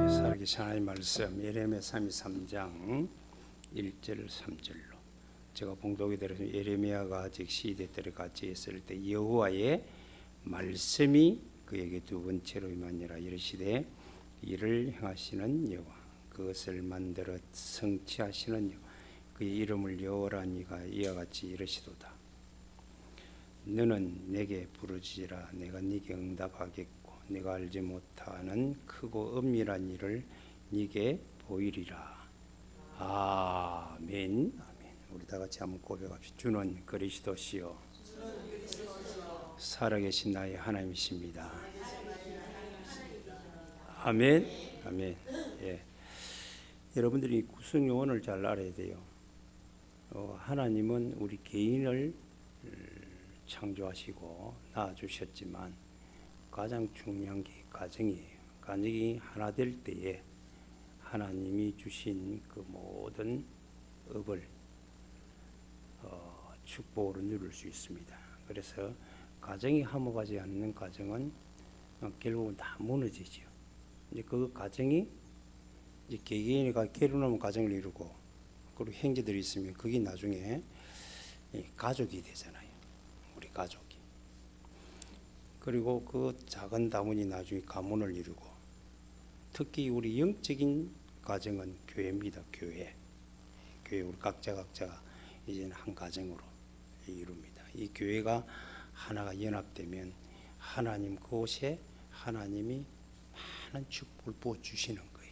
살아계신 하나님 말씀 예레미야 33장 1절 3절로 제가 봉독이 들어서 예레미야가 아직 시대들에 같이 있을 때 여호와의 말씀이 그에게 두 번째로 임하니라. 이르시되 이를 행하시는 여호와 그것을 만들어 성취하시는 여호와 그의 이름을 여호와라. 니가 이와 같이 이르시도다. 너는 내게 부르짖으라. 내가 네게 응답하겠고 네가 알지 못하는 크고 엄밀한 일을 네게 보이리라. 아멘. 아멘. 우리 다 같이 한번 고백합시다. 주는 그리스도시요 살아계신 나의 하나님이십니다. 아멘. 아멘. 예. 여러분들이 구성요원을 잘 알아야 돼요. 하나님은 우리 개인을 창조하시고 낳아주셨지만 가장 중요한 게 가정이에요. 가정이 하나 될 때에 하나님이 주신 그 모든 업을 축복으로 누릴 수 있습니다. 그래서 가정이 화목하지 않는 가정은 결국은 다 무너지죠. 이제 그 가정이 이제 개개인이 결혼하면 가정을 이루고 그리고 형제들이 있으면 그게 나중에 가족이 되잖아요. 우리 가족이. 그리고 그 작은 다문이 나중에 가문을 이루고 특히 우리 영적인 가정은 교회입니다. 교회 우리 각자가 이제는 한 가정으로 이룹니다. 이 교회가 하나가 연합되면 하나님 그곳에 하나님이 많은 축복을 부어주시는 거예요.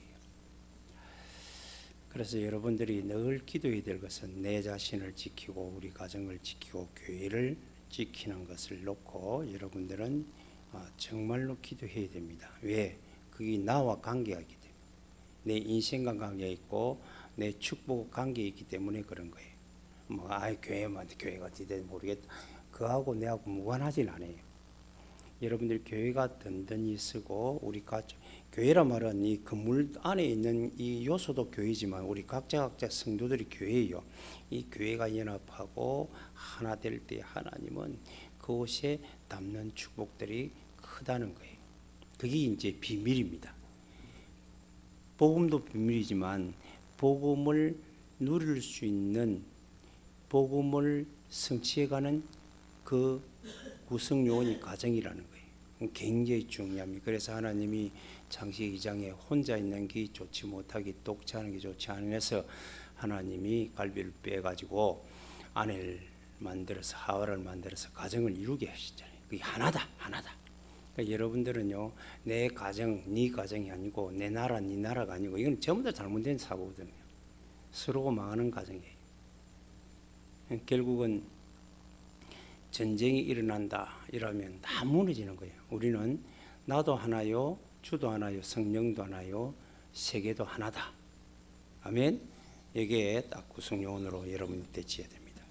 그래서 여러분들이 늘 기도해야 될 것은 내 자신을 지키고 우리 가정을 지키고 교회를 지키는 것을 놓고 여러분들은 정말로 기도해야 됩니다. 왜? 그게 나와 관계가 있기 때문에 내 인생과 관계가 있고 내 축복 관계가 있기 때문에 그런 거예요. 교회가 어떻게 될지 모르겠다. 그하고 내하고 무관하진 않아요. 여러분들 교회가 든든히 쓰고 우리 교회란 말은 이 건물 안에 있는 이 요소도 교회지만 우리 각자 성도들이 교회예요. 이 교회가 연합하고 하나 될 때 하나님은 그곳에 담는 축복들이 크다는 거예요. 그게 이제 비밀입니다. 복음도 비밀이지만 복음을 누릴 수 있는 복음을 성취해가는 그 구성 요원이 가정이라는 거예요. 굉장히 중요합니다. 그래서 하나님이 창세기 2장에 혼자 있는 게 좋지 못하기 독차하는 게 좋지 않아서 하나님이 갈비를 빼가지고 아내를 만들어서 하와를 만들어서 가정을 이루게 하시잖아요. 그게 하나다. 그러니까 여러분들은요 내 가정 네 가정이 아니고 내 나라 네 나라가 아니고 이건 전부 다 잘못된 사고거든요. 서로가 망하는 가정이에요. 결국은 전쟁이 일어난다 이러면 다 무너지는 거예요. 우리는 나도 하나요 주도 하나요 성령도 하나요 세계도 하나다. 아멘. 이게 딱 구성요원으로 여러분이 되어야 됩니다.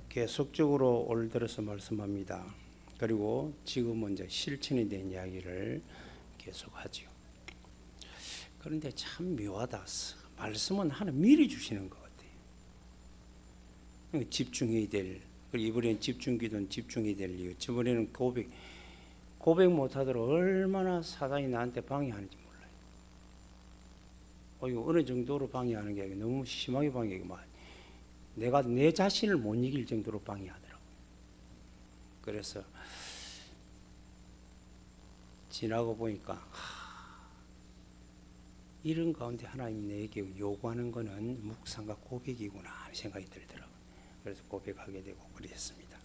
계속적으로 올 들어서 말씀합니다. 그리고 지금은 이제 실천에 대한 이야기를 계속하죠. 그런데 참 묘하다. 말씀은 하나 미리 주시는 것 같아요. 집중해야 될, 이번에는 집중기도는 집중해야 될 이유. 저번에는 고백 못하도록 얼마나 사단이 나한테 방해하는지 몰라요. 이거 어느 정도로 방해하는 게 아니라 너무 심하게 방해하고 내가 내 자신을 못 이길 정도로 방해하더라고요. 그래서 지나고 보니까 이런 가운데 하나님이 내게 요구하는 것은 묵상과 고백이구나 하는 생각이 들더라고요. 그래서 고백하게 되고 그랬습니다.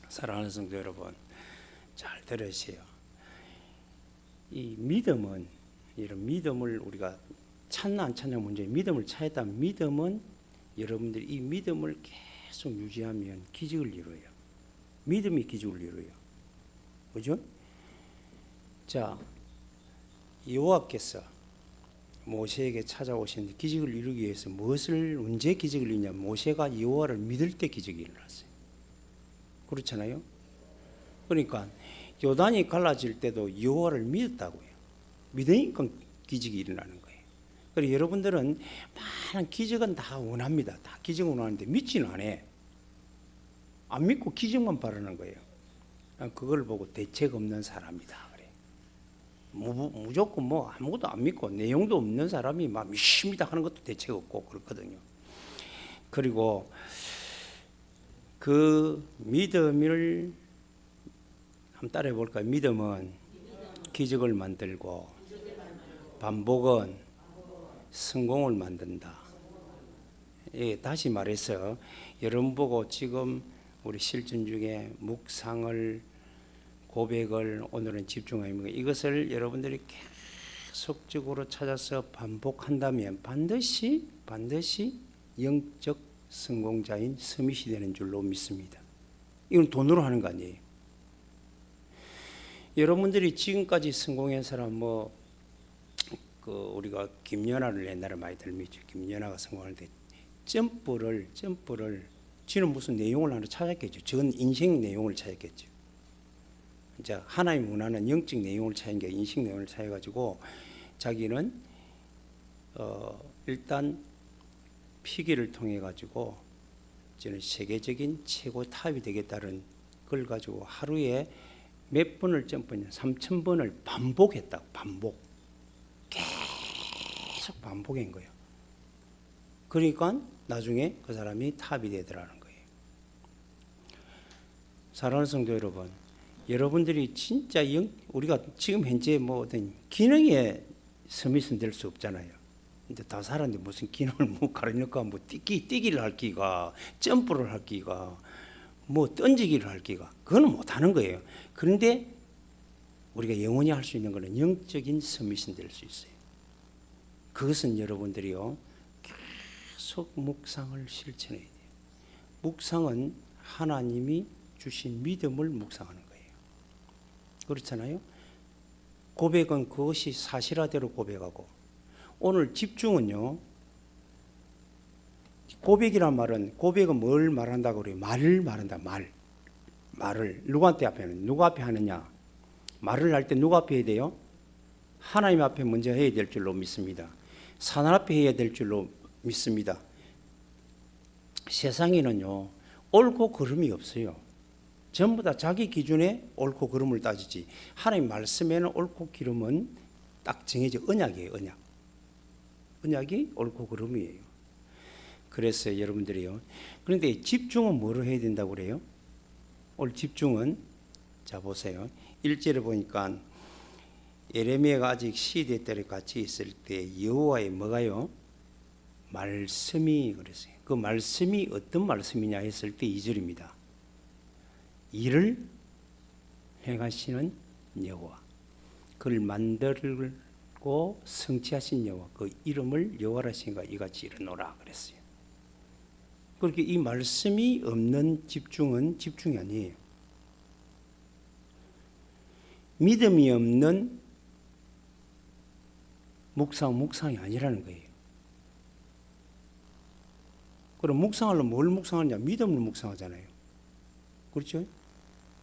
사랑하는 성도 여러분, 잘 들으세요. 이 믿음은 이런 믿음을 우리가 찾나 안 찾냐 문제. 믿음을 찾았다면 믿음은 여러분들이 이 믿음을 계속 유지하면 기적을 이루어요. 믿음이 기적을 이루어요. 그죠? 자, 여호와께서 모세에게 찾아오신 기적을 이루기 위해서 언제 기적을 이루냐? 모세가 여호와를 믿을 때 기적이 일어났어요. 그렇잖아요. 그러니까 요단이 갈라질 때도 여호와를 믿었다고요. 믿으니까 기적이 일어나는 거예요. 그래서 여러분들은 많은 기적은 다 원합니다. 다 기적은 원하는데 믿지는 않아요. 안 믿고 기적만 바라는 거예요. 그걸 보고 대책 없는 사람이다 그래. 무조건 뭐 아무것도 안 믿고 내용도 없는 사람이 막 믿습니다 하는 것도 대책 없고 그렇거든요. 그리고 그 믿음을 한번 따라해 볼까요? 믿음은 기적을 만들고 반복은 성공을 만든다. 예, 다시 말해서 여러분 보고 지금 우리 실전 중에 묵상을 고백을 오늘은 집중합니다. 이것을 여러분들이 계속적으로 찾아서 반복한다면 반드시 영적 성공자인 서밋이 되는 줄로 믿습니다. 이건 돈으로 하는 거 아니에요. 여러분들이 지금까지 성공한 사람 우리가 김연아를 옛날에 많이 들었죠. 김연아가 성공할 때 점프를 지는 무슨 내용을 하나 찾았겠죠. 전 인생 내용을 찾았겠죠. 이제 하나의 문화는 영적 내용을 찾은 게 인식 내용을 찾아가지고 자기는 일단 피기를 통해 가지고 저는 세계적인 최고 탑이 되겠다는 걸 가지고 하루에 몇 번을 점프냐 3,000번을 반복했다. 계속 반복한 거예요. 그러니까 나중에 그 사람이 탑이 되더라는 거예요. 사랑하는 성도 여러분, 여러분들이 진짜 우리가 지금 현재 뭐 어떤 기능에 서밋은 될 수 없잖아요. 근데 다 살았는데 무슨 기능을 뭐 가르니까 뭐 뛰기를 할 기가, 점프를 할 기가, 뭐 던지기를 할 기가, 그거는 못 하는 거예요. 그런데 우리가 영원히 할 수 있는 것은 영적인 서밋은 될 수 있어요. 그것은 여러분들이요 계속 묵상을 실천해야 돼요. 묵상은 하나님이 주신 믿음을 묵상하는 거예요. 그렇잖아요. 고백은 그것이 사실화대로 고백하고, 오늘 집중은요, 고백이란 말은, 고백은 뭘 말한다고 그래요? 말을 말한다. 말을 누구한테 앞에 하는, 누구 앞에 하느냐? 말을 할 때 누구 앞에 해야 돼요? 하나님 앞에 먼저 해야 될 줄로 믿습니다. 사람 앞에 해야 될 줄로 믿습니다. 세상에는요 옳고 그름이 없어요. 전부 다 자기 기준에 옳고 그름을 따지지, 하나님 말씀에는 옳고 그름은 딱 정해져. 언약이에요. 언약이 옳고 그름이에요. 그래서 여러분들이요, 그런데 집중은 뭐로 해야 된다고 그래요? 오늘 집중은, 자 보세요. 1절에 보니까 예레미야가 아직 시대 때에 같이 있을 때 여호와의 뭐가요? 말씀이 그랬어요. 그 말씀이 어떤 말씀이냐 했을 때 2절입니다. 이를 행하시는 여호와, 그를 만들고 성취하신 여호와, 그 이름을 여호와라 하신가 이같이 이르노라 그랬어요. 그렇게 이 말씀이 없는 집중은 집중이 아니에요. 믿음이 없는 묵상이 아니라는 거예요. 그럼 묵상하려면 뭘 묵상하느냐? 믿음을 묵상하잖아요. 그렇죠?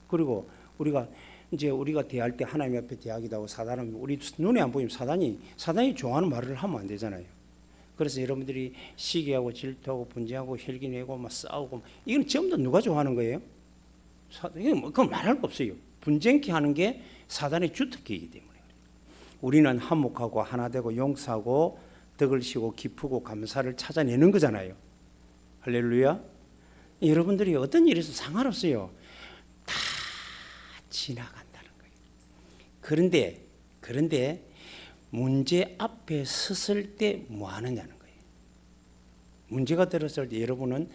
그리고 우리가 대할 때 하나님 앞에 대하기도 하고, 사단은 우리 눈에 안 보이면 사단이 좋아하는 말을 하면 안 되잖아요. 그래서 여러분들이 시기하고 질투하고 분쟁하고 혈기내고 막 싸우고, 이건 전부 다 누가 좋아하는 거예요? 그건 말할 거 없어요. 분쟁케 하는 게 사단의 주특기이기 때문에. 우리는 화목하고 하나 되고 용서하고 덕을 쉬고 기쁘고 감사를 찾아내는 거잖아요. 할렐루야. 여러분들이 어떤 일에서 상관없어요. 다 지나간다는 거예요. 그런데 문제 앞에 섰을 때 뭐 하느냐는 거예요. 문제가 들었을 때 여러분은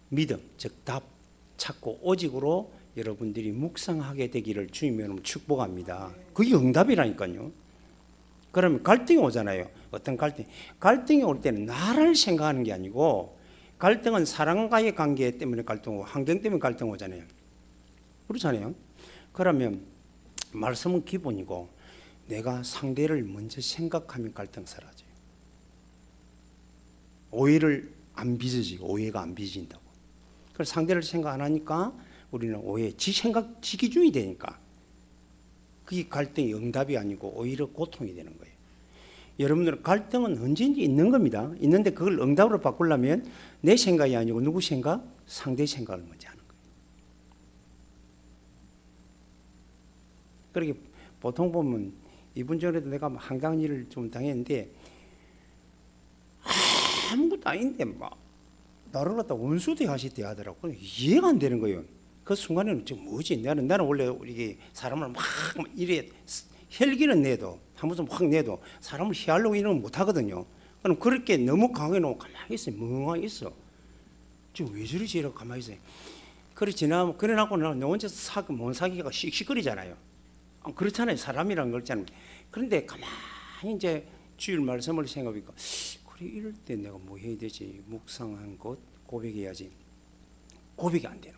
믿음, 즉 답 찾고 오직으로 여러분들이 묵상하게 되기를 주님의 이름으로 축복합니다. 그게 응답이라니까요. 그러면 갈등이 오잖아요. 어떤 갈등이 올 때는 나를 생각하는 게 아니고, 갈등은 사람과의 관계 때문에 갈등하고 환경 때문에 갈등 오잖아요. 그렇잖아요. 그러면 말씀은 기본이고, 내가 상대를 먼저 생각하면 갈등 사라져요. 오해를 안 빚어지고, 오해가 안 빚어진다고. 그래서 상대를 생각 안 하니까 우리는 지 기준이 되니까 그게 갈등이 응답이 아니고 오히려 고통이 되는 거예요. 여러분들은 갈등은 언제든지 있는 겁니다. 있는데 그걸 응답으로 바꾸려면 내 생각이 아니고 누구 생각? 상대 생각을 먼저 하는 거예요. 그렇게 보통 보면 이분 전에도 내가 한강 일을 좀 당했는데 아무것도 아닌데 막 나를 갖다 원수대 하시대 하더라고. 이해가 안 되는 거예요. 그 순간에는 좀 뭐지? 나는 원래 이게 사람을 막 이래 헬기는 내도 한 번쯤 확 내도 사람을 희하려고 이런 건 못 하거든요. 그럼 그렇게 너무 강하게 놓고 가만히 있어요. 멍하게 있어. 지금 왜 저러지? 이러고 가만히 있어요. 그래 지나면 그래 놓고 나 혼자 못 사기가 씩씩거리잖아요. 그렇잖아요. 사람이란 걸 있잖아요. 그런데 가만히 이제 주일 말씀을 생각하니까 그래 이럴 때 내가 뭐 해야 되지? 묵상한 것 고백해야지. 고백이 안 되는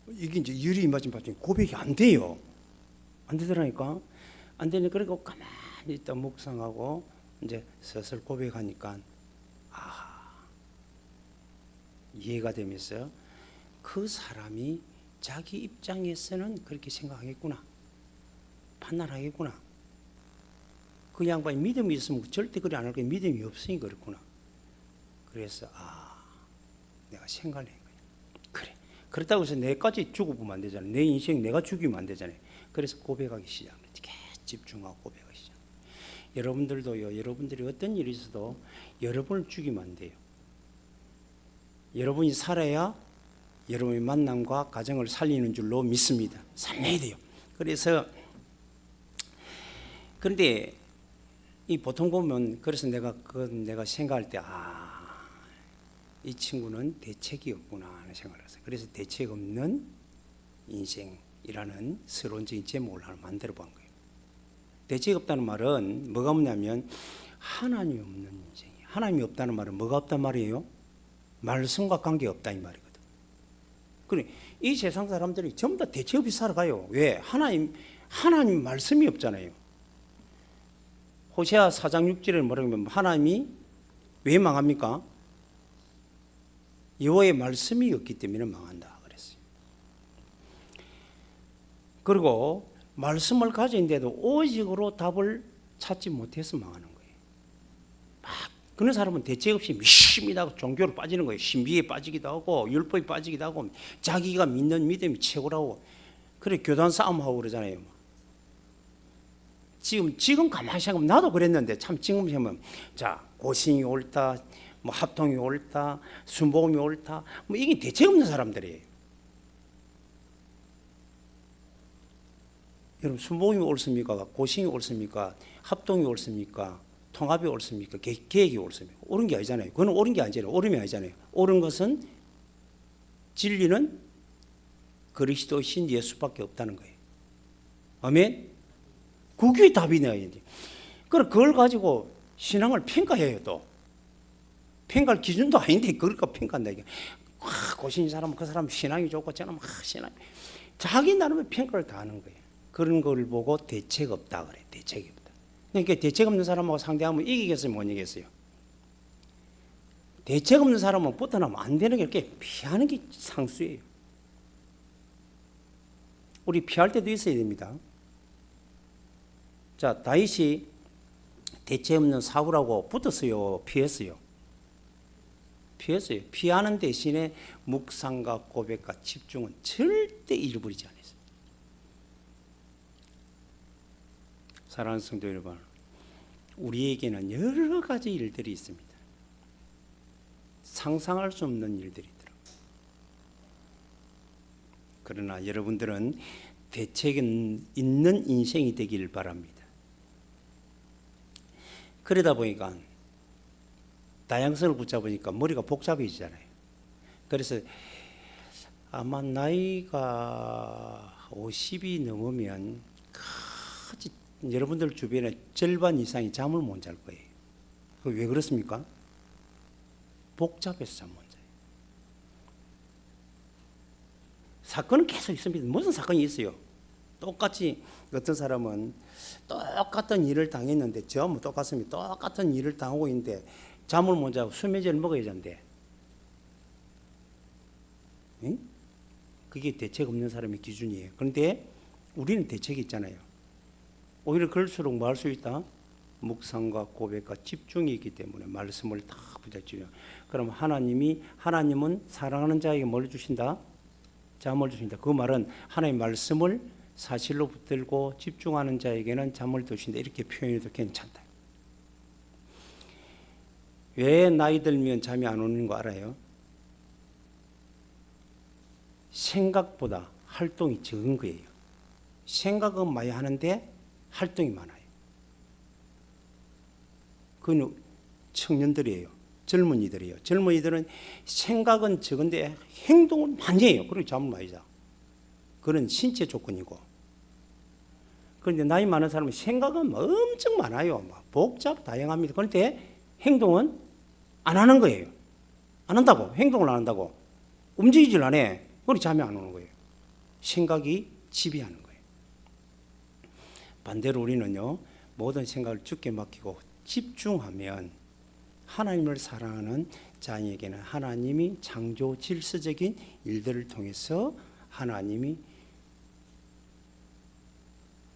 거예요. 이게 이제 열이 임하진 봤더니 고백이 안 돼요. 안 되더라니까. 안 되니 그리고 가만히 있다 묵상하고 이제 슬슬 고백하니까 이해가 되면서 그 사람이 자기 입장에서는 그렇게 생각하겠구나. 판단하겠구나. 그 양반이 믿음이 있으면 절대 그리 안 할 거예요. 믿음이 없으니 그렇구나. 그래서 내가 생각을 한 거예요. 그래. 그렇다고 해서 내까지 죽어보면 안 되잖아요. 내 인생 내가 죽이면 안 되잖아요. 그래서 고백하기 시작합니다. 집중하고 고백하기 시작. 여러분들도요. 여러분들이 어떤 일이 있어도 여러분을 죽이면 안 돼요. 여러분이 살아야 여러분의 만남과 가정을 살리는 줄로 믿습니다. 살려야 돼요. 그래서 그런데 이 보통 보면 그래서 내가 생각할 때 이 친구는 대책이 없구나 하는 생각을 했어요. 그래서 대책 없는 인생이라는 서론적인 제목을 하나 만들어 본 거예요. 대책 없다는 말은 뭐가 없냐면 하나님이 없는 인생이에요. 하나님이 없다는 말은 뭐가 없단 말이에요? 말씀과 관계 없다 이 말이거든. 그래 이 세상 사람들이 전부 다 대책 없이 살아가요. 왜? 하나님 말씀이 없잖아요. 호세아 4장 6절에 뭐라고 하면 하나님이 왜 망합니까? 여호와의 말씀이 없기 때문에 망한다 그랬어요. 그리고 말씀을 가진데도 오직으로 답을 찾지 못해서 망하는 거예요. 그런 사람은 대책 없이 미심이다 종교로 빠지는 거예요. 신비에 빠지기도 하고 율법에 빠지기도 하고 자기가 믿는 믿음이 최고라고 그래 교단 싸움하고 그러잖아요. 지금 가만히 생각하면 나도 그랬는데 참 지금 생각하면 자 고신이 옳다 뭐 합통이 옳다 순복음이 옳다 뭐 이게 대책 없는 사람들이에요. 여러분 순복음이 옳습니까? 고신이 옳습니까? 합통이 옳습니까? 통합이 옳습니까? 계획이 옳습니까? 옳은 게 아니잖아요. 그건 옳은 게 아니잖아요. 옳음이 아니잖아요. 옳은 것은 진리는 그리스도신 예수밖에 없다는 거예요. 아멘? 그게 답이 나야 돼. 그걸 가지고 신앙을 평가해요 또. 평가할 기준도 아닌데 그러니까 평가한다 이게. 고신 사람은 그 사람 신앙이 좋고 저는 신앙. 자기 나름의 평가를 다 하는 거예요. 그런 걸 보고 대책 없다 그래. 대책이 없다. 그러니까 대책 없는 사람하고 상대하면 이기겠어요, 못 이기겠어요? 대책 없는 사람은 붙어나면 안 되는 게 이렇게 피하는 게 상수예요. 우리 피할 때도 있어야 됩니다. 자, 다윗이 대책 없는 사울하고 붙었어요, 피했어요? 피했어요. 피하는 대신에 묵상과 고백과 집중은 절대 잃어버리지 않았어요. 사랑하는 성도 여러분, 우리에게는 여러 가지 일들이 있습니다. 상상할 수 없는 일들이 있더라고요. 그러나 여러분들은 대책 있는 인생이 되기를 바랍니다. 그러다 보니까 다양성을 붙잡으니까 머리가 복잡해지잖아요. 그래서 아마 나이가 50이 넘으면 여러분들 주변에 절반 이상이 잠을 못 잘 거예요. 왜 그렇습니까? 복잡해서 잠 못 자요. 사건은 계속 있습니다. 무슨 사건이 있어요. 똑같이 어떤 사람은 똑같은 일을 당했는데 전부 똑같습니다. 똑같은 일을 당하고 있는데 잠을 못 자고 수면제를 먹어야 잔대. 응? 그게 대책 없는 사람의 기준이에요. 그런데 우리는 대책이 있잖아요. 오히려 그럴수록 뭐 할 수 있다? 묵상과 고백과 집중이 있기 때문에 말씀을 다 부딪히죠. 그럼 하나님은 사랑하는 자에게 뭘 주신다? 잠을 주신다. 그 말은 하나님의 말씀을 사실로 붙들고 집중하는 자에게는 잠을 드신다. 이렇게 표현해도 괜찮다. 왜 나이 들면 잠이 안 오는 거 알아요? 생각보다 활동이 적은 거예요. 생각은 많이 하는데 활동이 많아요. 그건 청년들이에요. 젊은이들이에요. 젊은이들은 생각은 적은데 행동은 많이 해요. 그리고 잠을 많이 자. 그런 신체 조건이고. 그런데 나이 많은 사람은 생각은 엄청 많아요. 막 복잡 다양합니다. 그런데 행동은 안 하는 거예요. 안 한다고. 행동을 안 한다고. 움직이질 않아. 그리고 잠이 안 오는 거예요. 생각이 지배하는 거예요. 반대로 우리는요, 모든 생각을 주께 맡기고 집중하면 하나님을 사랑하는 자에게는 하나님이 창조 질서적인 일들을 통해서 하나님이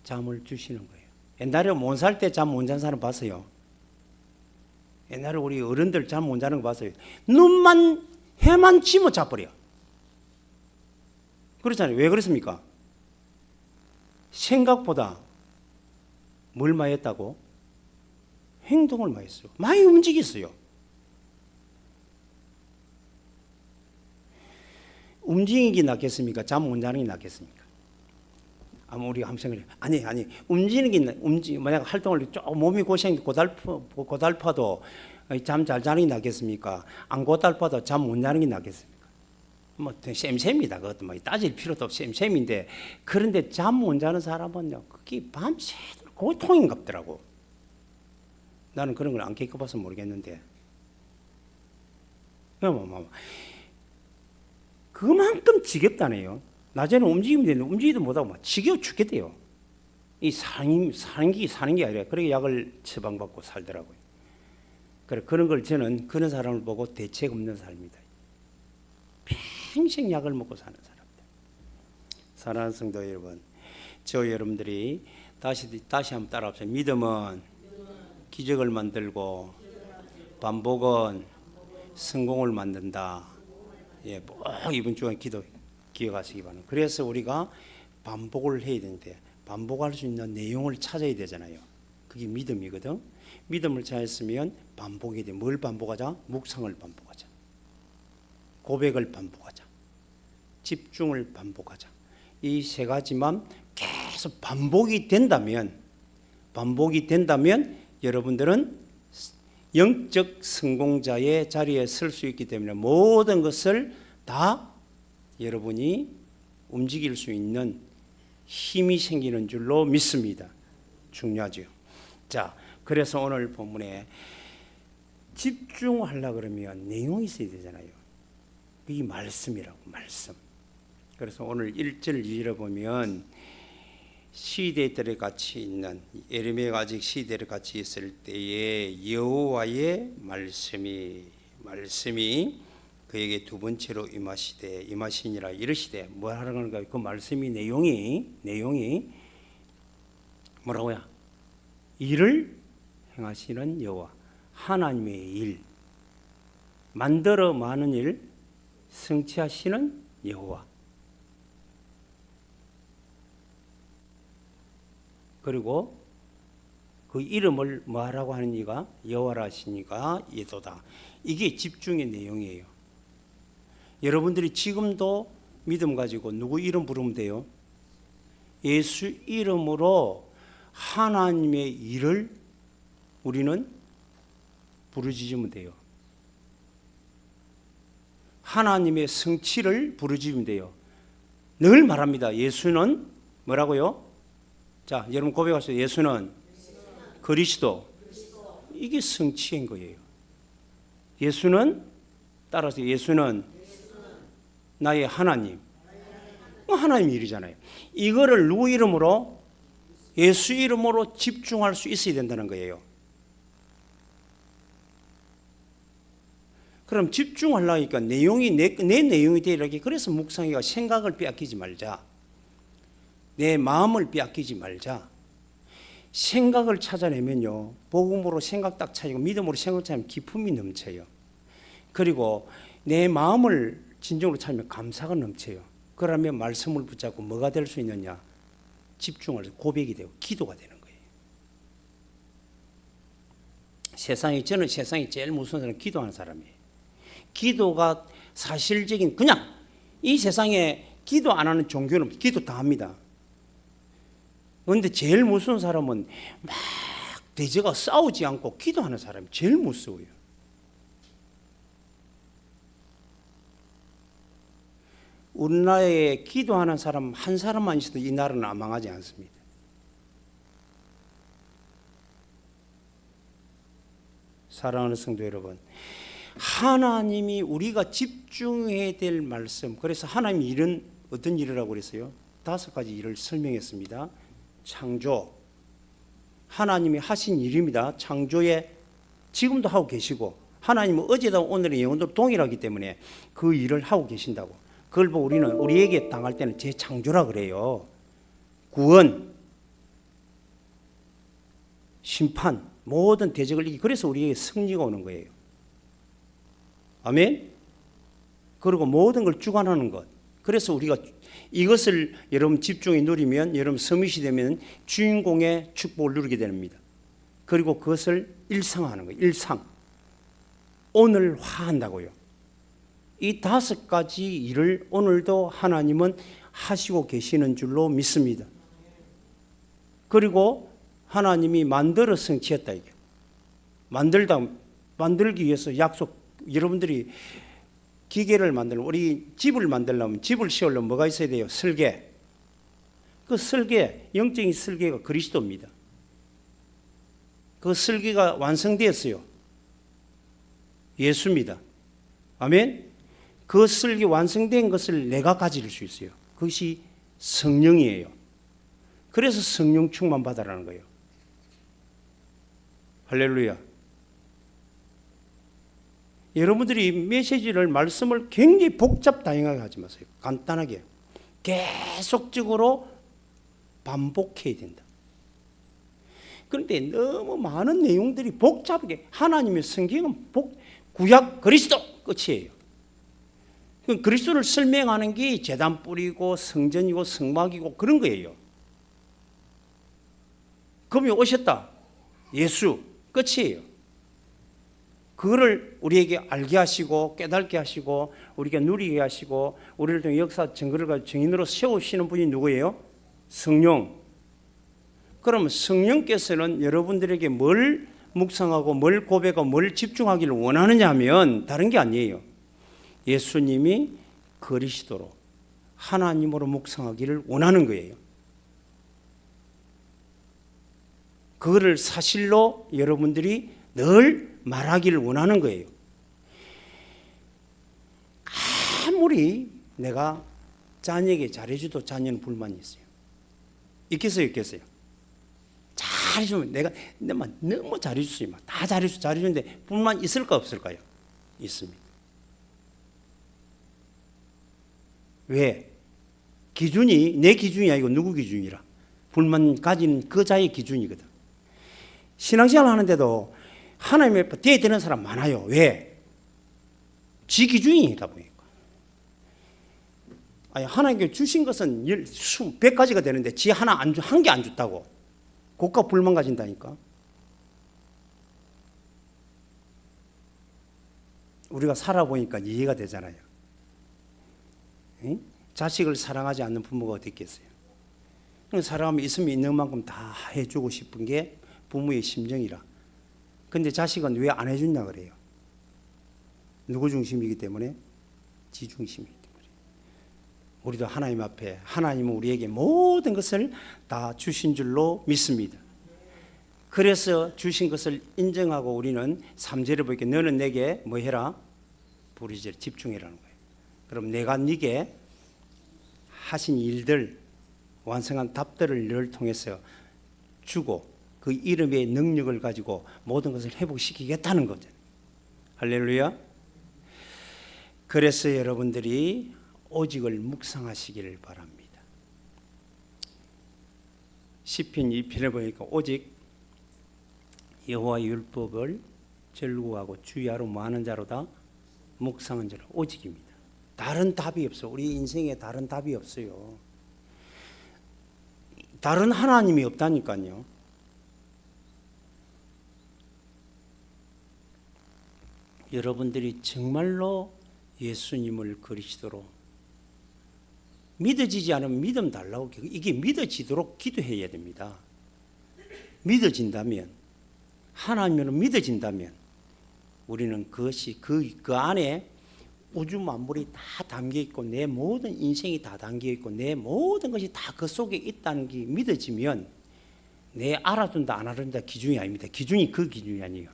잠을 주시는 거예요. 옛날에 못 살 때 잠 못 자는 사람 봤어요. 옛날에 우리 어른들 잠 못 자는 거 봤어요. 눈만 해만 치면 자버려. 그렇잖아요. 왜 그렇습니까? 생각보다 뭘 많이 했다고? 행동을 많이 했어요. 많이 움직였어요. 움직이는 게 낫겠습니까? 잠 못 자는 게 낫겠습니까? 우리 함생을 아니 움직이는 게 만약 활동을 좀 몸이 고달파도 잠 잘 자는 게 낫겠습니까? 안 고달파도 잠 못 자는 게 낫겠습니까? 뭐 셈셈이다. 그것도 뭐 따질 필요도 없이 셈셈인데, 그런데 잠 못 자는 사람은요, 그게 밤새 고통인갑더라고. 나는 그런 걸 안 겪어봐서 모르겠는데, 그만큼 지겹다네요. 낮에는 움직이면 되는데 움직이도 못하고 막 지겨워 죽겠대요. 이 사는 게 아니라. 그렇게 약을 처방받고 살더라고요. 그래, 그런 걸 저는 그런 사람을 보고 대책 없는 삶이다. 평생 약을 먹고 사는 사람들. 사랑하는 성도 여러분, 저 여러분들이 다시 한번 따라합시다. 믿음은 기적을 만들고 반복은 성공을 만든다. 예, 뭐 이번 주에 기도 기억하시기 바랍니다. 그래서 우리가 반복을 해야 되는데, 반복할 수 있는 내용을 찾아야 되잖아요. 그게 믿음이거든. 믿음을 찾았으면 반복이 돼. 뭘 반복하자? 묵상을 반복하자. 고백을 반복하자. 집중을 반복하자. 이 세 가지만 계속 반복이 된다면 여러분들은 영적 성공자의 자리에 설 수 있기 때문에 모든 것을 다 여러분이 움직일 수 있는 힘이 생기는 줄로 믿습니다. 중요하죠. 자, 그래서 오늘 본문에 집중하려고 그러면 내용이 있어야 되잖아요. 이 말씀이라고, 말씀. 그래서 오늘 1절 2절을 보면 시대들에 같이 있는, 예레미야가 아직 시대에 같이 있을 때에 여호와의 말씀이 그에게 두 번째로 임하시니라 이르시되, 뭐 하는 건가요? 그 말씀이 내용이 뭐라고요? 일을 행하시는 여호와, 하나님의 일, 만들어 많은 일 성취하시는 여호와, 그리고 그 이름을 뭐라고 하는 이가 여호와라 하시니까 이도다. 이게 집중의 내용이에요. 여러분들이 지금도 믿음 가지고 누구 이름 부르면 돼요? 예수 이름으로 하나님의 일을 우리는 부르짖으면 돼요. 하나님의 성취를 부르짖으면 돼요. 늘 말합니다. 예수는 뭐라고요? 자, 여러분 고백하세요. 예수는 그리스도. 이게 성취인 거예요. 예수는, 따라서 예수는 나의 하나님. 하나님 일이잖아요. 이거를 누구 이름으로? 예수 이름으로 집중할 수 있어야 된다는 거예요. 그럼 집중하려니까 내용이 내 내용이 되라기. 그래서 묵상이가 생각을 빼앗기지 말자. 내 마음을 빼앗기지 말자. 생각을 찾아내면요, 복음으로 생각 딱 차리고 믿음으로 생각 차리면 기쁨이 넘쳐요. 그리고 내 마음을 진정으로 찾으면 감사가 넘쳐요. 그러면 말씀을 붙잡고 뭐가 될 수 있느냐? 집중을 고백이 되고 기도가 되는 거예요. 저는 세상에 제일 무서운 사람은 기도하는 사람이에요. 기도가 사실적인, 그냥 이 세상에 기도 안 하는 종교는 기도 다 합니다. 그런데 제일 무서운 사람은 막 대제가 싸우지 않고 기도하는 사람이 제일 무서워요. 우리나라에 기도하는 사람 한 사람만 있어도 이 나라는 망하지 않습니다. 사랑하는 성도 여러분, 하나님이 우리가 집중해야 될 말씀, 그래서 하나님이 일은 어떤 일이라고 그랬어요? 5가지 일을 설명했습니다. 창조, 하나님이 하신 일입니다. 창조에 지금도 하고 계시고, 하나님은 어제도 오늘의 영원토록 동일하기 때문에 그 일을 하고 계신다고. 그걸 보고 우리는 우리에게 당할 때는 재창조라 그래요. 구원, 심판, 모든 대적을 이기, 그래서 우리에게 승리가 오는 거예요. 아멘. 그리고 모든 걸 주관하는 것. 그래서 우리가 이것을 여러분 집중해 누리면, 여러분 서밋이 되면 주인공의 축복을 누리게 됩니다. 그리고 그것을 일상화하는 거예요. 일상. 오늘화한다고요. 이 5가지 일을 오늘도 하나님은 하시고 계시는 줄로 믿습니다. 그리고 하나님이 만들어 성취했다 이게. 만들기 위해서 여러분들이 기계를 만들면, 우리 집을 만들려면, 집을 씌우려면 뭐가 있어야 돼요? 설계. 그 설계, 영적인 설계가 그리스도입니다. 그 설계가 완성되었어요. 예수입니다. 아멘. 그 설계 완성된 것을 내가 가질 수 있어요. 그것이 성령이에요. 그래서 성령 충만 받으라는 거예요. 할렐루야. 여러분들이 메시지를, 말씀을 굉장히 복잡다양하게 하지 마세요. 간단하게 계속적으로 반복해야 된다. 그런데 너무 많은 내용들이 복잡하게, 하나님의 성경은 구약 그리스도 끝이에요. 그리스도를 설명하는 게 제단 뿌리고 성전이고 성막이고 그런 거예요. 그분이 오셨다, 예수 끝이에요. 그거를 우리에게 알게 하시고 깨닫게 하시고 우리에게 누리게 하시고 우리를 통해 역사 증거를 가지고 증인으로 세우시는 분이 누구예요? 성령. 그러면 성령께서는 여러분들에게 뭘 묵상하고 뭘 고백하고 뭘 집중하기를 원하느냐 하면 다른 게 아니에요. 예수님이 그리스도로 하나님으로 묵상하기를 원하는 거예요. 그거를 사실로 여러분들이 늘 말하기를 원하는 거예요. 아무리 내가 자녀에게 잘해줘도 자녀는 불만이 있어요. 있겠어요? 잘해주면 내가 너무 잘해주지 마. 다 잘해주는데 불만 있을까 없을까요? 있습니다. 왜? 기준이 내 기준이 아니고 누구 기준이라. 불만 가지는 그 자의 기준이거든. 신앙생활 하는데도 하나님 앞에 대드는 사람 많아요. 왜? 지 기준이다 보니까. 아니, 하나님께 주신 것은 100가지가 되는데 지 하나 한 개 안 줬다고. 그것과 불만 가진다니까. 우리가 살아보니까 이해가 되잖아요. 응? 자식을 사랑하지 않는 부모가 어디 있겠어요? 사랑하면 있으면 있는 만큼 다 해주고 싶은 게 부모의 심정이라. 근데 자식은 왜 안 해준다 그래요? 누구 중심이기 때문에? 지 중심이기 때문에. 우리도 하나님 앞에, 하나님은 우리에게 모든 것을 다 주신 줄로 믿습니다. 그래서 주신 것을 인정하고 우리는 3절에 보니까 너는 내게 뭐 해라? 부르짖으라, 집중해라는 거예요. 그럼 내가 네게 하신 일들, 완성한 답들을 너를 통해서 주고 그 이름의 능력을 가지고 모든 것을 회복시키겠다는 거죠. 할렐루야. 그래서 여러분들이 오직을 묵상하시기를 바랍니다. 시편 2편에 보니까 오직 여호와의 율법을 즐거워하고 주야로 많은 자로다 묵상한 자로 오직입니다. 다른 답이 없어. 우리 인생에 다른 답이 없어요. 다른 하나님이 없다니까요. 여러분들이 정말로 예수님을 그리스도로 믿어지지 않으면 믿음 달라고, 이게 믿어지도록 기도해야 됩니다. 믿어진다면, 하나님으로 믿어진다면 우리는 그것이 그 안에 우주 만물이 다 담겨 있고 내 모든 인생이 다 담겨 있고 내 모든 것이 다 그 속에 있다는 게 믿어지면, 내 알아준다 안 알아준다 기준이 아닙니다. 기준이 그 기준이 아니에요.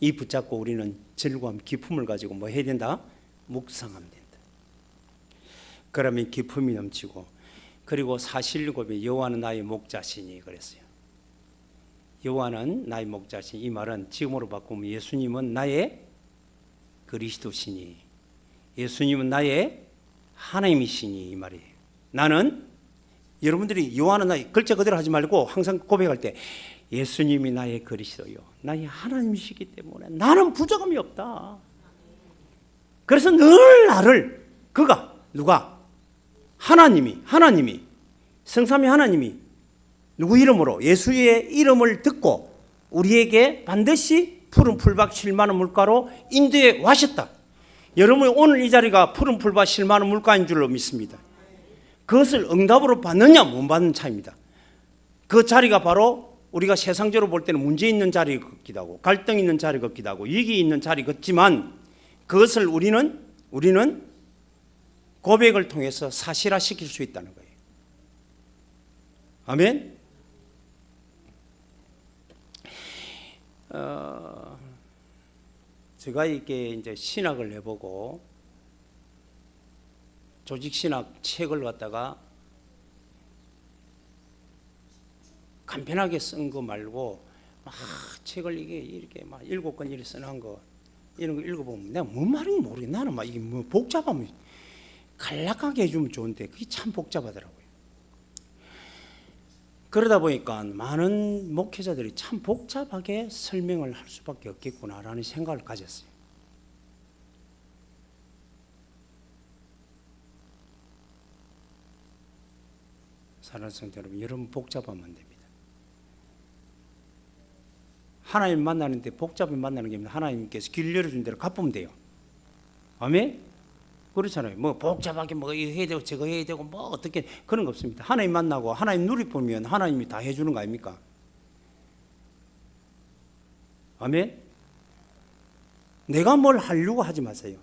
이 붙잡고 우리는 즐거움, 기쁨을 가지고 뭐 해야 된다? 묵상하면 된다. 그러면 기쁨이 넘치고, 그리고 사실고백, 여호와는 나의 목자시니 그랬어요. 여호와는 나의 목자시니, 이 말은 지금으로 바꾸면 예수님은 나의 그리스도시니, 예수님은 나의 하나님이시니 이 말이에요. 나는, 여러분들이 여호와는 나의, 글자 그대로 하지 말고 항상 고백할 때 예수님이 나의 그리스도요, 나의 하나님이시기 때문에 나는 부족함이 없다. 그래서 늘 나를, 그가, 누가? 하나님이 성삼위 하나님이 누구 이름으로? 예수의 이름을 듣고 우리에게 반드시 푸른 풀밭 쉴만한 물가로 인도해 와셨다. 여러분, 오늘 이 자리가 푸른 풀밭 쉴만한 물가인 줄로 믿습니다. 그것을 응답으로 받느냐 못 받는 차이입니다. 그 자리가 바로 우리가 세상적으로 볼 때는 문제 있는 자리 같기도 하고 갈등 있는 자리 같기도 하고 위기 있는 자리 같지만, 그것을 우리는 고백을 통해서 사실화시킬 수 있다는 거예요. 아멘. 제가 이게 이제 신학을 해보고 조직신학 책을 갖다가 간편하게 쓴 거 말고 막 책을 이렇게 막 7권 이렇게 써놓은 거, 이런 거 읽어보면 내가 뭔 말인지 모르겠어. 나는 막 이게 뭐 복잡하면 간략하게 해주면 좋은데 그게 참 복잡하더라고요. 그러다 보니까 많은 목회자들이 참 복잡하게 설명을 할 수밖에 없겠구나라는 생각을 가졌어요. 사랑하는 성도 여러분, 여러분 복잡하면 안 됩니다. 하나님 만나는데 복잡히 만나는 게 아니라 하나님께서 길 열어준 대로 갚으면 돼요. 아멘? 그렇잖아요. 뭐 복잡하게 뭐 이거 해야 되고 저거 해야 되고 뭐 어떻게, 그런 거 없습니다. 하나님 만나고 하나님 누리보면 하나님이 다 해주는 거 아닙니까? 아멘? 내가 뭘 하려고 하지 마세요.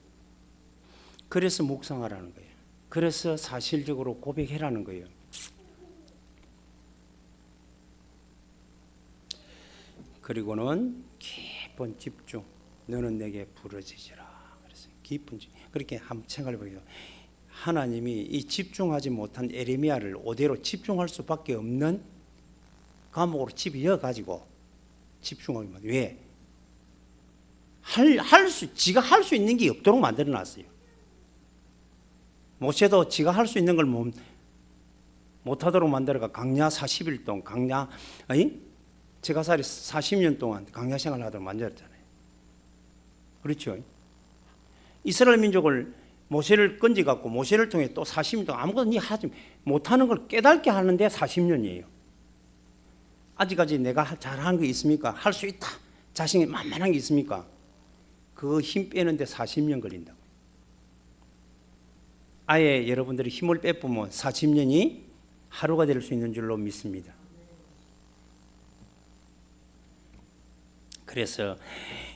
그래서 묵상하라는 거예요. 그래서 사실적으로 고백해라는 거예요. 그리고는 깊은 집중, 너는 내게 부르짖으라. 그래서 깊은 집중. 그렇게 한번 생각해 보세요. 하나님이 이 집중하지 못한 에레미야를 오대로 집중할 수밖에 없는 감옥으로 집이어 가지고 집중하기 만. 왜? 지가 할 수 있는 게 없도록 만들어 놨어요. 모세도 지가 할 수 있는 걸 못하도록 만들어가 광야 40일 동안, 광야 제가살이 40년 동안 광야 생활을 하도록 만들었잖아요. 그렇죠? 이스라엘 민족을 모세를 건져갖고 모세를 통해 또 40년 동안 아무것도 하지 못하는 걸 깨닫게 하는데 40년이에요. 아직까지 내가 잘하는 게 있습니까? 할 수 있다, 자신이 만만한 게 있습니까? 그 힘 빼는데 40년 걸린다고. 아예 여러분들이 힘을 빼보면 40년이 하루가 될 수 있는 줄로 믿습니다. 그래서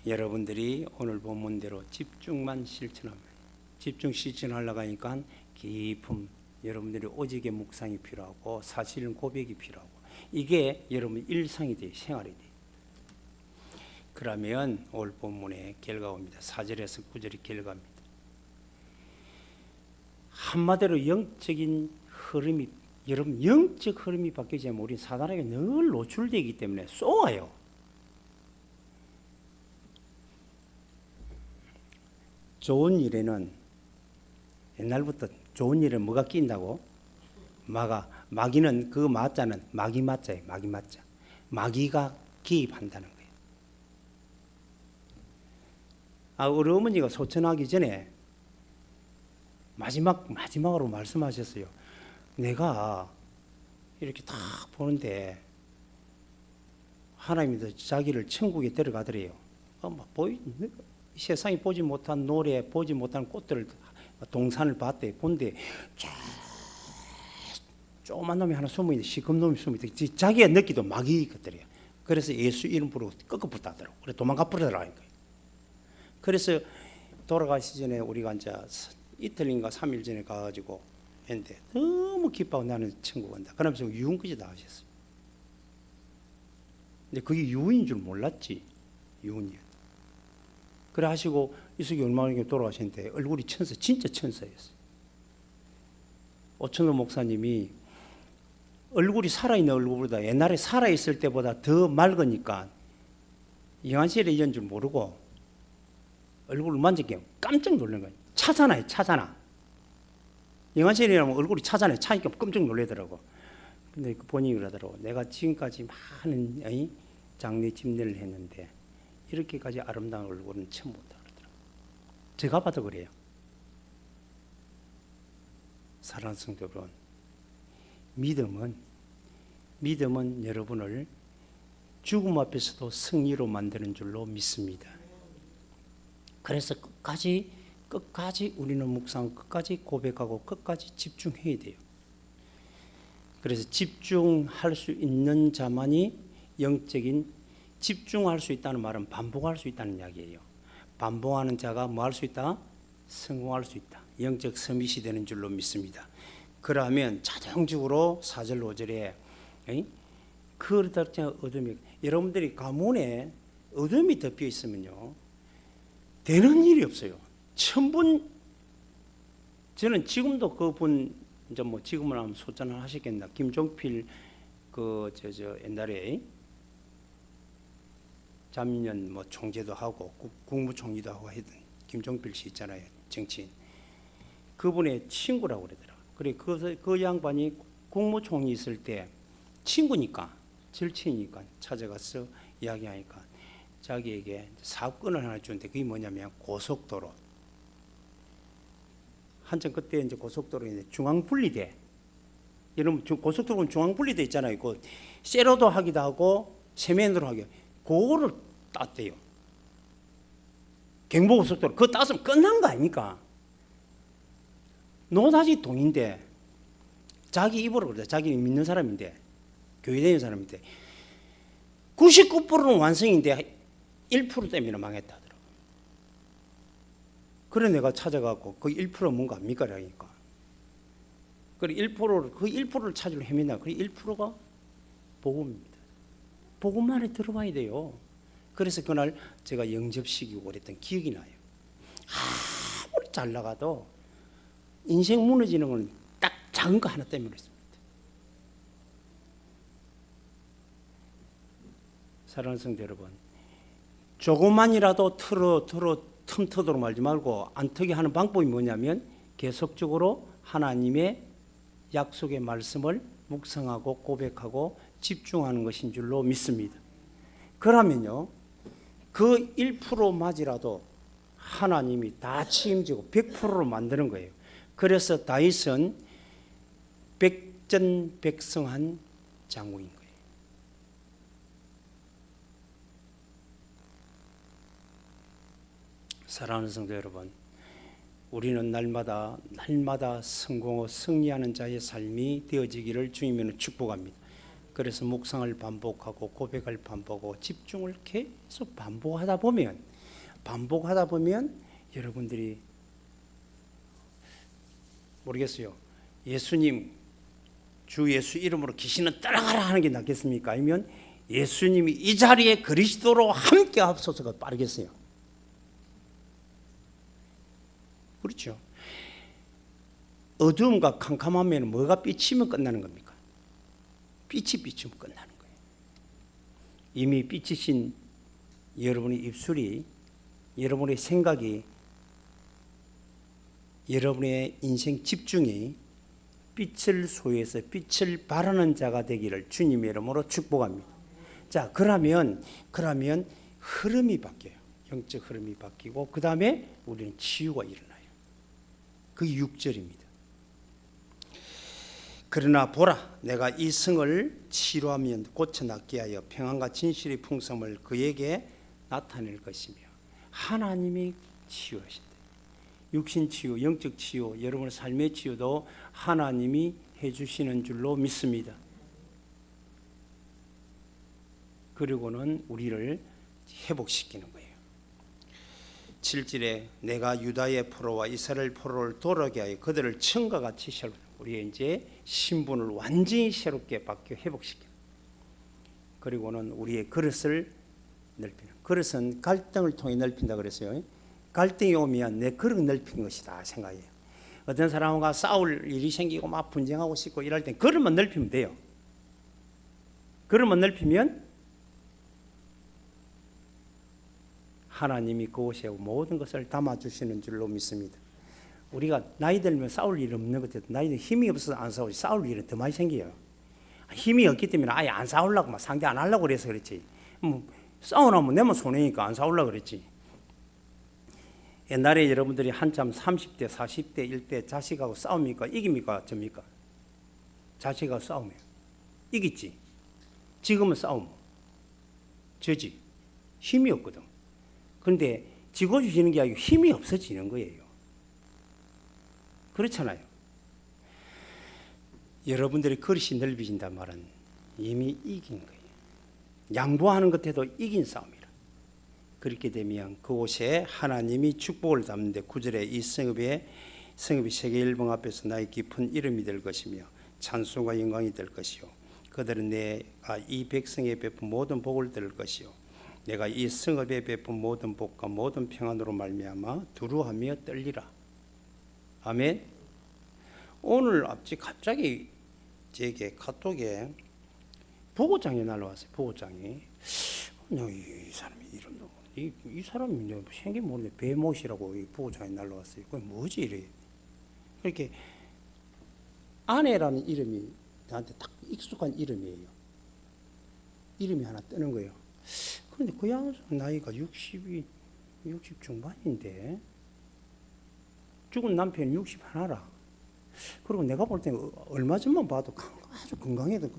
여러분들이 오늘 본문대로 집중만 실천하면, 집중 실천하려고 하니까 깊은 여러분들이 오직의 묵상이 필요하고 사실은 고백이 필요하고, 이게 여러분 일상이 돼요. 생활이 돼요. 그러면 오늘 본문의 결과입니다. 4절에서 9절이 결과입니다. 한마디로 영적인 흐름이, 여러분 영적 흐름이 바뀌지 않으면 우리는 사단에게 늘 노출되기 때문에 쏘아요. 좋은 일에는 옛날부터 좋은 일에 뭐가 끼인다고? 마귀는 그 마자는 마귀 마자예요. 마귀 마자. 마귀가 개입한다는 거예요. 우리 어머니가 소천하기 전에 마지막으로 말씀하셨어요. 내가 이렇게 딱 보는데 하나님이 자기를 천국에 데려가더래요. 세상이 보지 못한 노래, 보지 못한 꽃들을, 동산을 봤대. 본데 조그만 놈이 하나 숨어있는데, 시커먼 놈이 숨어있는데 자기가 느끼도 막이 있거든요. 그래서 예수 이름 부르고 끄끄 붙다더라고. 그래 도망가 버리더라고. 그래서 돌아가시 전에 우리가 이제 이틀인가 3일 전에 가가지고 했는데 너무 기뻐하고 나는 천국 간다. 그러면서 유흥까지 다 하셨어요. 근데 그게 유흥인 줄 몰랐지. 유흥이야. 그래 하시고 이석이 얼마 전에 돌아가셨는데 얼굴이 천사, 진짜 천사였어요. 오천호 목사님이 얼굴이 살아있는 얼굴보다 옛날에 살아있을 때보다 더 맑으니까 영안실에 이런 줄 모르고 얼굴을 만지게 깜짝 놀란 거예요. 차잖아요, 차잖아. 영안실이라면 얼굴이 차잖아요. 차니까 깜짝 놀라더라고. 근데 그 본인이 그러더라고. 내가 지금까지 많은 장례 집례를 했는데 이렇게까지 아름다운 얼굴은 처음 보다 그러더라고. 제가 봐도 그래요. 사랑하는 성도 여러분, 믿음은 여러분을 죽음 앞에서도 승리로 만드는 줄로 믿습니다. 그래서 끝까지 우리는 묵상, 끝까지 고백하고 끝까지 집중해야 돼요. 그래서 집중할 수 있는 자만이 영적인, 집중할 수 있다는 말은 반복할 수 있다는 이야기예요. 반복하는 자가 뭐 할 수 있다? 성공할 수 있다. 영적 서밋이 되는 줄로 믿습니다. 그러면 자동적으로 4절 5절에 그러다 어둠이, 여러분들이 가문에 어둠이 덮여 있으면요 되는 일이 없어요. 저는 지금도 그분 이제 뭐 지금은 아마 소전을 하셨겠나, 김종필 옛날에 자민련 뭐 총재도 하고 국무총리도 하고 했던 김종필 씨 있잖아요, 정치인. 그분의 친구라고 그러더라고요. 그래 그 양반이 국무총리 있을 때 친구니까, 절친이니까 찾아가서 이야기하니까 자기에게 사업권을 하나 주는데 그게 뭐냐면 고속도로. 한참 그때 이제 고속도로에 중앙분리대. 여러분 고속도로는 중앙분리대 있잖아요. 그 세로도 하기도 하고 세면으로 하기도 하고 그거를 땄대요. 경부고속도로 그거 땄으면 끝난 거 아닙니까? 노다지 돈인데 자기 입으로 그러죠. 자기는 믿는 사람인데, 교회 다니는 사람인데 99%는 완성인데 1% 때문에 망했다 하더라고. 그래 내가 찾아가고 그 1% 뭔가 압니까? 라니까. 그래 1%를 찾으려 헤맨다. 그 1%가 복음입니다. 복음만에 들어와야 돼요. 그래서 그날 제가 영접식이고 그랬던 기억이 나요. 아무리 잘 나가도 인생 무너지는 건 딱 작은 거 하나 때문에 있습니다. 사랑하는 성도 여러분, 조금만이라도 틈터도록 말지 말고 안 트게 하는 방법이 뭐냐면 계속적으로 하나님의 약속의 말씀을 묵상하고 고백하고 집중하는 것인 줄로 믿습니다. 그러면요, 그 1%마지라도 하나님이 다 책임지고 100%로 만드는 거예요. 그래서 다윗은 백전백승한 장군인 거예요. 사랑하는 성도 여러분, 우리는 날마다 성공하고 승리하는 자의 삶이 되어지기를 주님으로 축복합니다. 그래서 묵상을 반복하고 고백을 반복하고 집중을 계속 반복하다 보면 여러분들이 모르겠어요. 예수님, 주 예수 이름으로 귀신은 떠나가라 하는 게 낫겠습니까? 아니면 예수님이 이 자리에 그리스도로 함께 합소서가 빠르겠어요? 그렇죠. 어두움과 캄캄하면 뭐가 비치면 끝나는 겁니까? 빛이 비치면 끝나는 거예요. 이미 비치신 여러분의 입술이, 여러분의 생각이, 여러분의 인생 집중이 빛을 소유해서 빛을 발하는 자가 되기를 주님의 이름으로 축복합니다. 자, 그러면 흐름이 바뀌어요. 영적 흐름이 바뀌고 그 다음에 우리는 치유가 일어나요. 그 6절입니다. 그러나 보라, 내가 이 성을 치료하면 고쳐낫게 하여 평안과 진실의 풍성을 그에게 나타낼 것이며, 하나님이 치유하신다. 육신 치유, 영적 치유, 여러분의 삶의 치유도 하나님이 해주시는 줄로 믿습니다. 그리고는 우리를 회복시키는 거예요. 7절에 내가 유다의 포로와 이스라엘 포로를 돌아오게 하여 그들을 청과 같이 새로, 우리의 이제 신분을 완전히 새롭게 바뀌어 회복시켜. 그리고는 우리의 그릇을 넓히는, 그릇은 갈등을 통해 넓힌다 그랬어요. 갈등이 오면 내 그릇 넓힌 것이다 생각해요. 어떤 사람과 싸울 일이 생기고 막 분쟁하고 싶고 이럴 땐 그릇만 넓히면 돼요. 그릇만 넓히면 하나님이 그곳에 모든 것을 담아주시는 줄로 믿습니다. 우리가 나이 들면 싸울 일 없는 것 같아도 나이 들면 힘이 없어서 안 싸우지, 싸울 일은 더 많이 생겨요. 힘이 없기 때문에 아예 안 싸우려고 막 상대 안 하려고 그래서 그렇지. 싸우나면 내만 손해니까 안 싸우려고 그랬지. 옛날에 여러분들이 한참 30대, 40대, 1대 자식하고 싸웁니까? 이깁니까? 접니까? 자식하고 싸우면 이기지. 지금은 싸우면 저지. 힘이 없거든. 그런데 지고 주시는 게 아니고 힘이 없어지는 거예요. 그렇잖아요. 여러분들의 그릇이 넓어진단 말은 이미 이긴 거예요. 양보하는 것에도 이긴 싸움이라. 그렇게 되면 그곳에 하나님이 축복을 담는데 9절에 이 성읍이 세계 일방 앞에서 나의 깊은 이름이 될 것이며 찬송과 영광이 될 것이요, 그들은 내가 이 백성에 베푼 모든 복을 들을 것이요, 내가 이 성읍에 베푼 모든 복과 모든 평안으로 말미암아 두루하며 떨리라. 아멘. 오늘 갑자기 제게 카톡에 부고장이 날라왔어요. 부고장이 이 사람이 이름도 이 사람이 생긴 모르는데 배못이라고 이 부고장이 날라왔어요. 그게 뭐지 이래. 이렇게 아내라는 이름이 나한테 딱 익숙한 이름이에요. 이름이 하나 뜨는 거예요. 그런데 그 양반 나이가 60 중반인데 죽은 남편이 61라. 그리고 내가 볼 때는 얼마 전만 봐도 아주 건강해도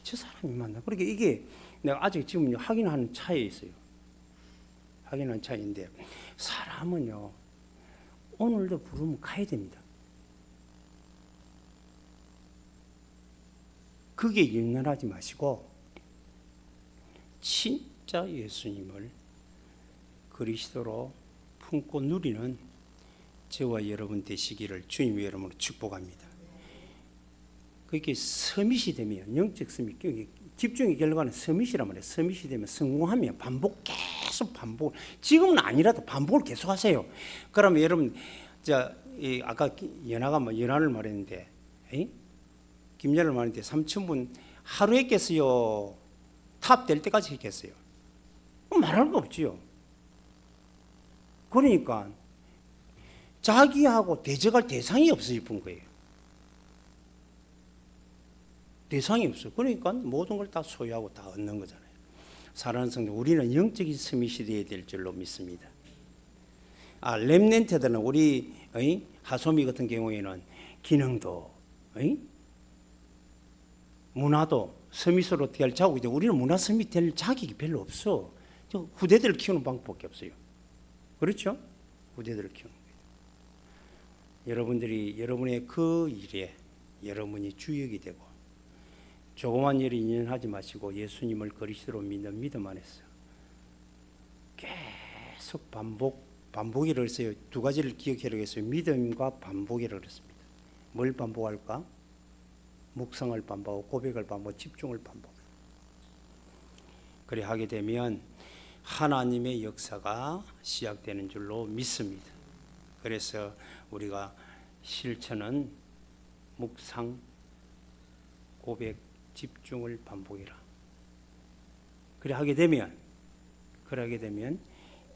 저 사람이 맞나. 그러니까 이게 내가 아직 지금 확인하는 차에 있어요. 확인하는 차인데 사람은요 오늘도 부르면 가야 됩니다. 그게 연연하지 마시고 진짜 예수님을 그리스도로 품고 누리는 저와 여러분 되시기를 주님의 이름으로 축복합니다. 그렇게 서밋이 되면 영적 서밋, 집중의 결과는 서밋이란 말이에요. 서밋이 되면 성공하면 계속 반복. 지금은 아니라도 반복을 계속하세요. 그러면 여러분, 아까 연하를 말했는데, 김연을 말했는데 3,000분 하루에 깼어요. 탑 될 때까지 했겠어요. 말할 거 없지요. 그러니까 자기하고 대적할 대상이 없어진 거예요. 대상이 없어요. 그러니까 모든 걸 다 소유하고 다 얻는 거잖아요. 사랑하는 성도, 우리는 영적인 서밋이 되어야 될 줄로 믿습니다. 렘넌트들은 우리 하소미 같은 경우에는 기능도 문화도 서밋으로 어떻게 할 자고, 우리는 문화 서밋 될 자격이 별로 없어. 후대들을 키우는 방법밖에 없어요. 그렇죠? 후대들을 키우는 거예요. 여러분들이 여러분의 그 일에 여러분이 주역이 되고, 조그만 일에 인연하지 마시고 예수님을 그리스도로 믿는 믿음 안에서 계속 반복이라고 했어요. 두 가지를 기억하라고 했어요. 믿음과 반복이라고 했습니다. 뭘 반복할까? 묵상을 반복하고 고백을 반복하고 집중을 반복해요. 그래 하게 되면 하나님의 역사가 시작되는 줄로 믿습니다. 그래서 우리가 실천은 묵상, 고백, 집중을 반복해라. 그래 하게 되면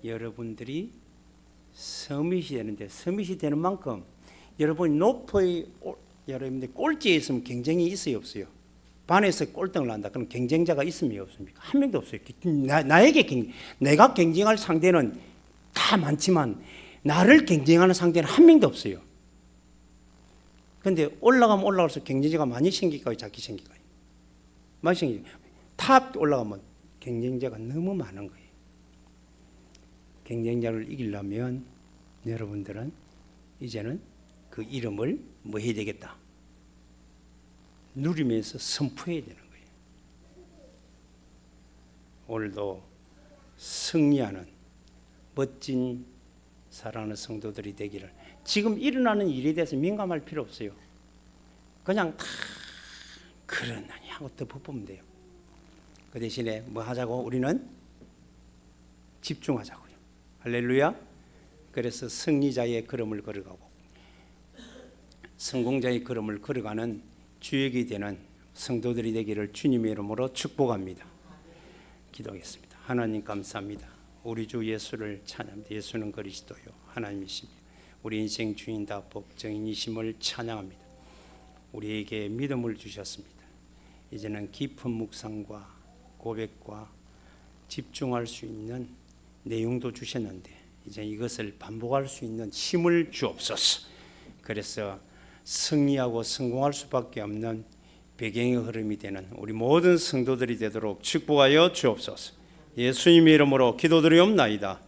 여러분들이 서밋이 되는데, 서밋이 되는 만큼 여러분이 여러분들 꼴찌에 있으면 경쟁이 있어요, 없어요? 반에서 꼴등을 한다. 그럼 경쟁자가 있습니까, 없습니까? 한 명도 없어요. 내가 경쟁할 상대는 다 많지만 나를 경쟁하는 상대는 한 명도 없어요. 근데 올라가면 올라갈수록 경쟁자가 많이 생길까요? 작게 생길까요? 많이 생기죠. 탑 올라가면 경쟁자가 너무 많은 거예요. 경쟁자를 이기려면 여러분들은 이제는 그 이름을 뭐 해야 되겠다? 누리면서 선포해야 되는 거예요. 오늘도 승리하는 멋진 사랑하는 성도들이 되기를. 지금 일어나는 일에 대해서 민감할 필요 없어요. 그냥 다 그러느니 하고 덮어보면 돼요. 그 대신에 뭐 하자고? 우리는 집중하자고요. 할렐루야. 그래서 승리자의 걸음을 걸어가고 성공자의 걸음을 걸어가는 주역이 되는 성도들이 되기를 주님의 이름으로 축복합니다. 기도하겠습니다. 하나님 감사합니다. 우리 주 예수를 찬양합니다. 예수는 그리스도요 하나님이십니다. 우리 인생 주인다 복정인이심을 찬양합니다. 우리에게 믿음을 주셨습니다. 이제는 깊은 묵상과 고백과 집중할 수 있는 내용도 주셨는데 이제 이것을 반복할 수 있는 힘을 주옵소서. 그래서 승리하고 성공할 수밖에 없는 배경의 흐름이 되는 우리 모든 성도들이 되도록 축복하여 주옵소서. 예수님의 이름으로 기도드리옵나이다.